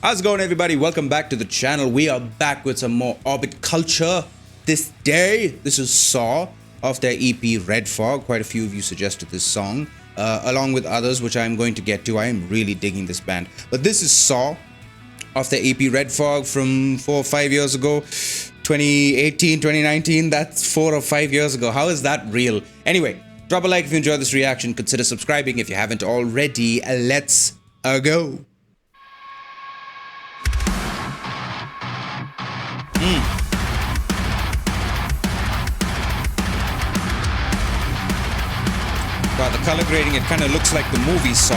How's it going, everybody? Welcome back to the channel. We are back with some more Orbit culture this day. This is Saw of their EP Red Fog. Quite a few of you suggested this song, along with others, which I'm going to get to. I am really digging this band. But this is Saw of their EP Red Fog from 4 or 5 years ago. 2018, 2019, that's 4 or 5 years ago. How is that real? Anyway, drop a like if you enjoyed this reaction. Consider subscribing if you haven't already. Let's go. Wow, the color grading, it kind of looks like the movie Saw.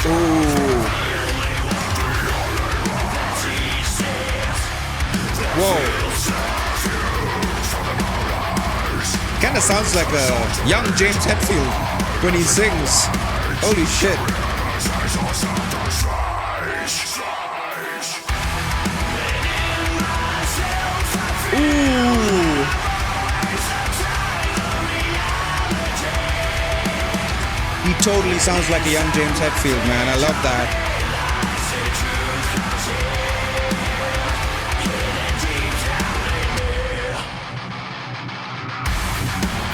Ooh. Whoa. Kind of sounds like a young James Hetfield when he sings. Holy shit. Ooh. He totally sounds like a young James Hetfield, man. I love that.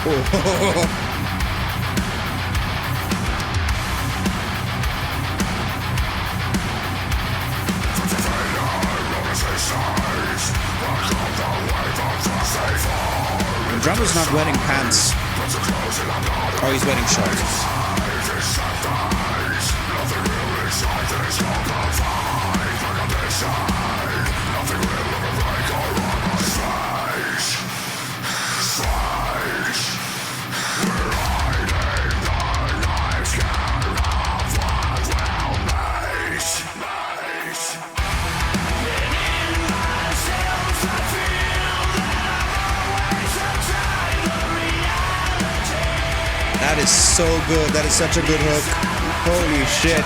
Oh. The drummer's not wearing pants. Oh, he's wearing shorts. That is so good. That is such a good hook. Holy shit.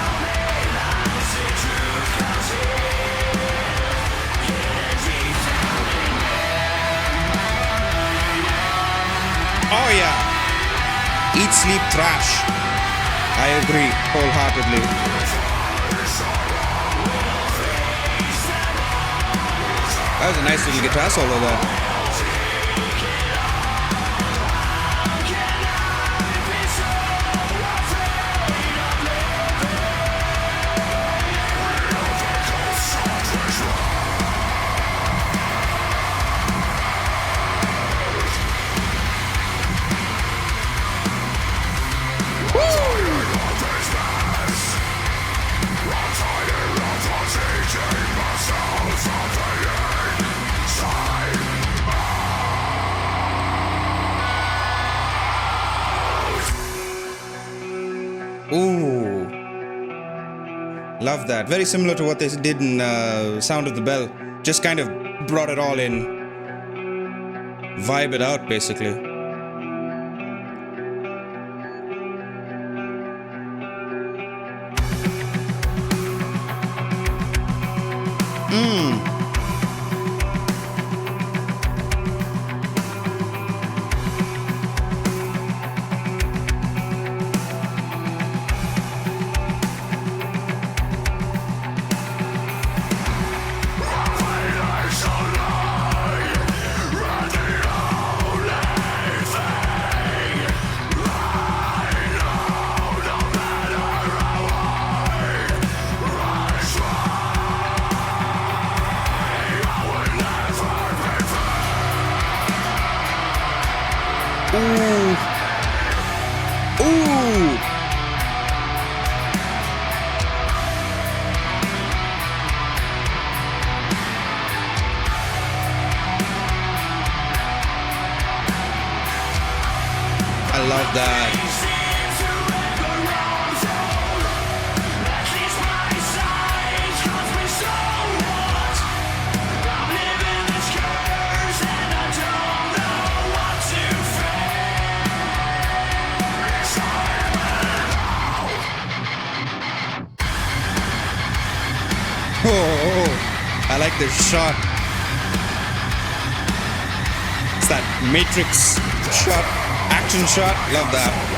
Oh yeah. Eat, sleep, trash. I agree wholeheartedly. That was a nice little guitar solo there. Ooh, love that. Very similar to what they did in Sound of the Bell. Just kind of brought it all in. Vibe it out, basically. Ooh. Ooh. I love that. like this shot. It's that Matrix shot, action shot. Love that.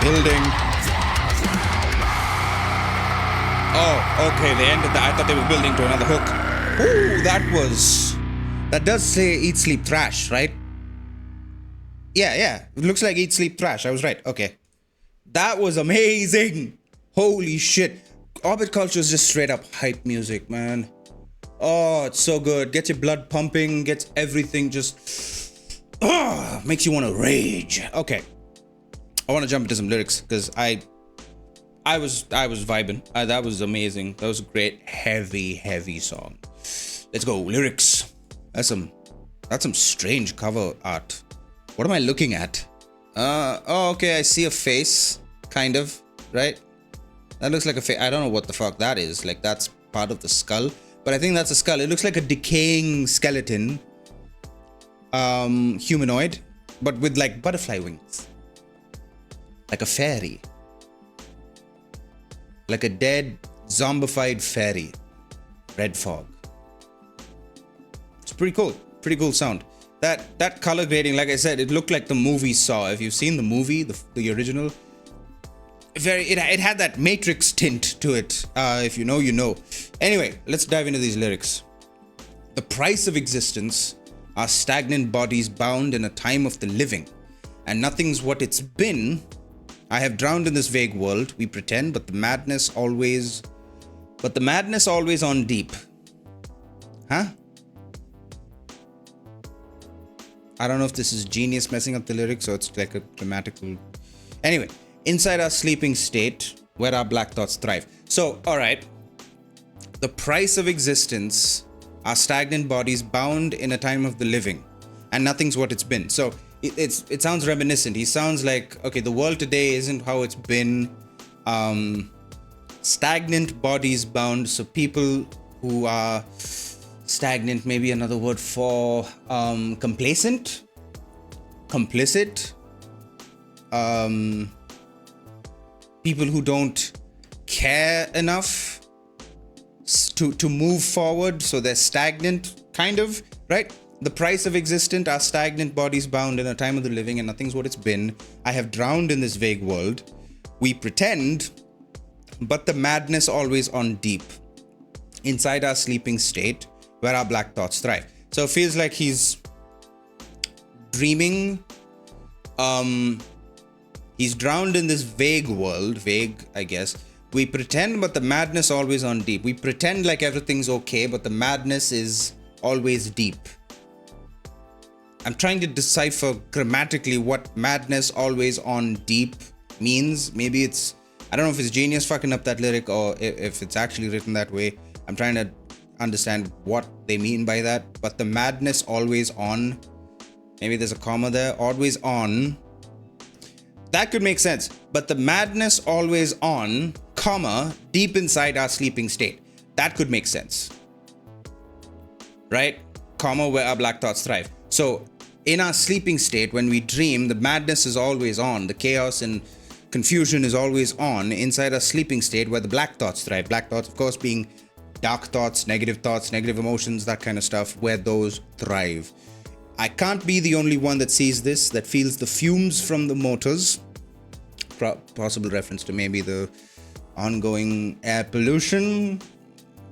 Building. Oh, okay, they ended that. I thought they were building to another hook. Ooh, that does say Eat, Sleep, Thrash, right? Yeah. It looks like Eat, Sleep, Thrash. I was right. Okay. That was amazing. Holy shit. Orbit Culture is just straight up hype music, man. Oh, it's so good. Gets your blood pumping, gets everything just... makes you want to rage. Okay. I want to jump into some lyrics because I was vibing. That was amazing. That was a great heavy song. Let's go lyrics. That's some strange cover art. What am I looking at? Oh, okay. I see a face, kind of, right? That looks like a face. I don't know what the fuck that is. Like that's part of the skull, but I think that's a skull. It looks like a decaying skeleton, humanoid, but with like butterfly wings. Like a fairy. Like a dead, zombified fairy. Red fog. It's pretty cool. Pretty cool sound. That color grading, like I said, it looked like the movie Saw. If you've seen the movie, the original, it had that Matrix tint to it. If you know, you know. Anyway, let's dive into these lyrics. The price of existence are stagnant bodies bound in a time of the living, and nothing's what it's been. I have drowned in this vague world. We pretend, but the madness always on deep. Huh? I don't know if this is genius messing up the lyrics or it's like a grammatical. Anyway, inside our sleeping state, where our black thoughts thrive. So, all right. The price of existence are stagnant bodies bound in a time of the living, and nothing's what it's been. So it sounds reminiscent. He sounds like, okay, the world today isn't how it's been. Stagnant bodies bound. So people who are stagnant, maybe another word for complacent, complicit, people who don't care enough to move forward, so they're stagnant, kind of, right? The price of existence are stagnant bodies bound in a time of the living, and nothing's what it's been. I have drowned in this vague world. We pretend, but the madness always on deep. Inside our sleeping state, where our black thoughts thrive. So it feels like he's dreaming. He's drowned in this vague world. Vague, I guess. We pretend, but the madness always on deep. We pretend like everything's okay, but the madness is always deep. I'm trying to decipher grammatically what madness always on deep means. Maybe it's, I don't know if it's genius fucking up that lyric or if it's actually written that way. I'm trying to understand what they mean by that. But the madness always on, maybe there's a comma there, always on. That could make sense. But the madness always on, comma, deep inside our sleeping state. That could make sense. Right? Comma, where our black thoughts thrive. So in our sleeping state, when we dream, the madness is always on. The chaos and confusion is always on inside our sleeping state where the black thoughts thrive. Black thoughts, of course, being dark thoughts, negative emotions, that kind of stuff, where those thrive. I can't be the only one that sees this, that feels the fumes from the motors. Possible reference to maybe the ongoing air pollution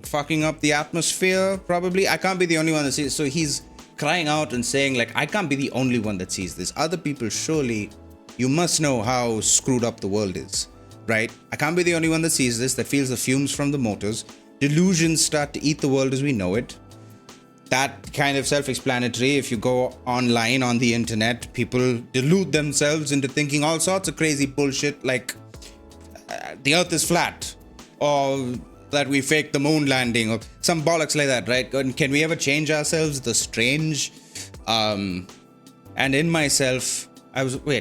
fucking up the atmosphere, probably. I can't be the only one that sees it. So he's crying out and saying, like, I can't be the only one that sees this. Other people, surely, you must know how screwed up the world is, right? I can't be the only one that sees this, that feels the fumes from the motors. Delusions start to eat the world as we know it. that kind of self-explanatory. If you go online on the internet, people delude themselves into thinking all sorts of crazy bullshit like the earth is flat, or that we faked the moon landing, or some bollocks like that, right? And can we ever change ourselves? The strange. And in myself,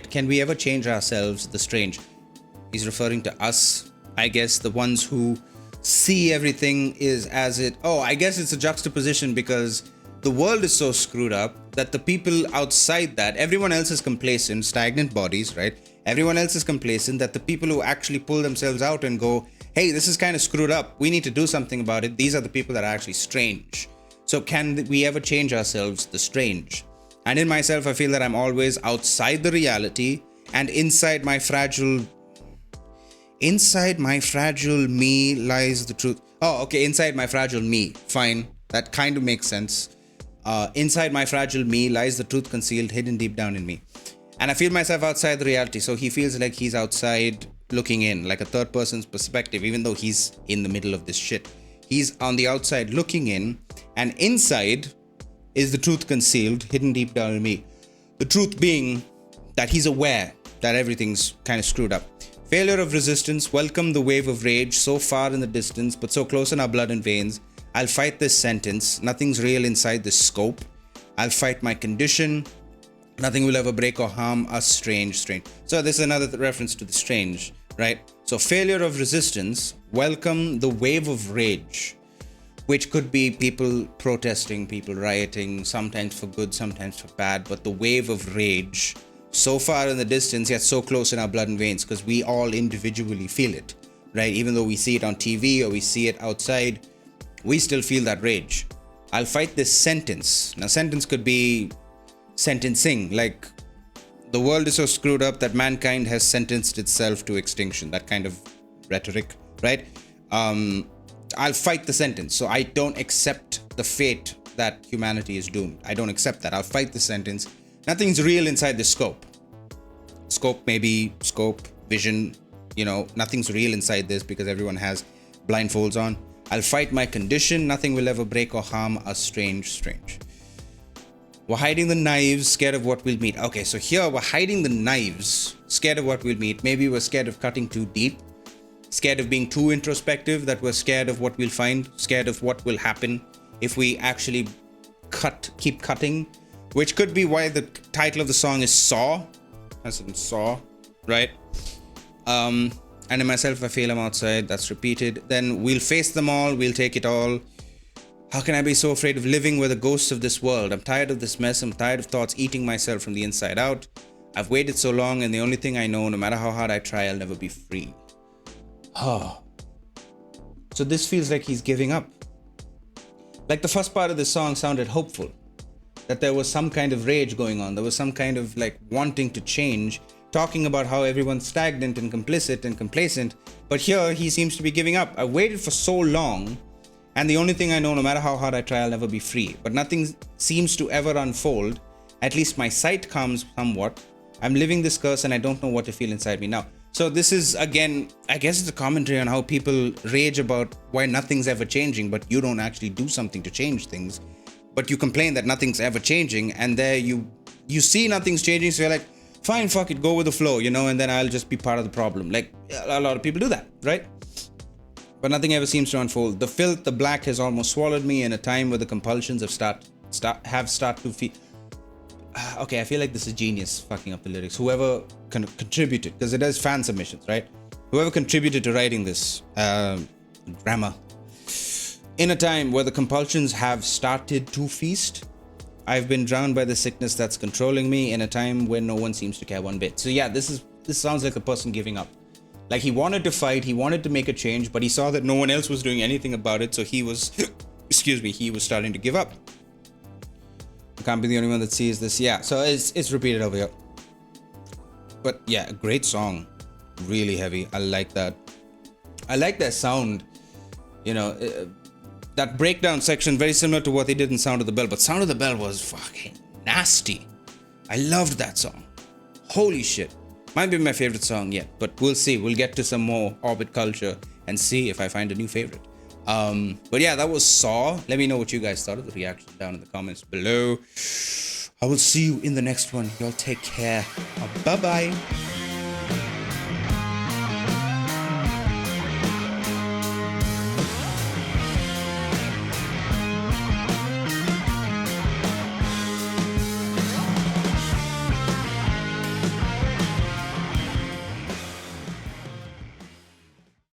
can we ever change ourselves? The strange. He's referring to us, I guess, the ones who see everything is as it. Oh, I guess it's a juxtaposition because the world is so screwed up that the people outside that, everyone else is complacent, stagnant bodies, right? Everyone else is complacent, that the people who actually pull themselves out and go, hey, this is kind of screwed up, we need to do something about it, these are the people that are actually strange. So can we ever change ourselves? The strange. And in myself, I feel that I'm always outside the reality, and inside my fragile me lies the truth. Oh, okay, inside my fragile me. Fine, that kind of makes sense. Inside my fragile me lies the truth concealed, hidden deep down in me. And I feel myself outside the reality, so he feels like he's outside looking in, like a third person's perspective, even though he's in the middle of this shit. He's on the outside looking in, and inside is the truth concealed, hidden deep down in me. The truth being that he's aware that everything's kind of screwed up. Failure of resistance, welcome the wave of rage, so far in the distance, but so close in our blood and veins. I'll fight this sentence, nothing's real inside this scope. I'll fight my condition, nothing will ever break or harm us, strange. So this is another reference to the strange, right? So failure of resistance, welcome the wave of rage, which could be people protesting, people rioting, sometimes for good, sometimes for bad, but the wave of rage, so far in the distance, yet so close in our blood and veins, because we all individually feel it, right? Even though we see it on TV or we see it outside, we still feel that rage. I'll fight this sentence. Now, sentence could be sentencing, like the world is so screwed up that mankind has sentenced itself to extinction, that kind of rhetoric, right? I'll fight the sentence. So I don't accept the fate that humanity is doomed. I don't accept that. I'll fight the sentence. Nothing's real inside the scope. Scope, maybe scope, vision, nothing's real inside this because everyone has blindfolds on. I'll fight my condition. Nothing will ever break or harm us, strange. We're hiding the knives, scared of what we'll meet. Okay, so here we're hiding the knives, scared of what we'll meet. Maybe we're scared of cutting too deep, scared of being too introspective, that we're scared of what we'll find, scared of what will happen if we actually keep cutting, which could be why the title of the song is Saw, as in Saw, right? And in myself, I feel I'm outside, that's repeated. Then we'll face them all, we'll take it all. How can I be so afraid of living with the ghosts of this world? I'm tired of this mess, I'm tired of thoughts eating myself from the inside out. I've waited so long, and the only thing I know, no matter how hard I try, I'll never be free. Oh. So this feels like he's giving up. Like the first part of the song sounded hopeful, that there was some kind of rage going on, there was some kind of like wanting to change, talking about how everyone's stagnant and complicit and complacent, but here he seems to be giving up. I waited for so long, and the only thing I know, no matter how hard I try, I'll never be free. But nothing seems to ever unfold. At least my sight comes somewhat. I'm living this curse and I don't know what to feel inside me now. So this is, again, I guess it's a commentary on how people rage about why nothing's ever changing, but you don't actually do something to change things. But you complain that nothing's ever changing, and there you see nothing's changing, so you're like, fine, fuck it, go with the flow, and then I'll just be part of the problem. Like, a lot of people do that, right? But nothing ever seems to unfold. The filth, the black has almost swallowed me in a time where the compulsions have start to feel. Okay, I feel like this is genius fucking up the lyrics. Whoever contributed, because it is fan submissions, right? Whoever contributed to writing this grammar. In a time where the compulsions have started to feast, I've been drowned by the sickness that's controlling me in a time where no one seems to care one bit. So yeah, this sounds like a person giving up. Like he wanted to fight, he wanted to make a change, but he saw that no one else was doing anything about it, so he was, he was starting to give up. I can't be the only one that sees this. Yeah, so it's repeated over here. But yeah, a great song. Really heavy. I like that. I like that sound. That breakdown section, very similar to what they did in Sound of the Bell, but Sound of the Bell was fucking nasty. I loved that song. Holy shit. Might be my favorite song yet, but we'll see. We'll get to some more Orbit culture and see if I find a new favorite. But yeah, that was Saw. Let me know what you guys thought of the reaction down in the comments below. I will see you in the next one. Y'all take care. Bye bye.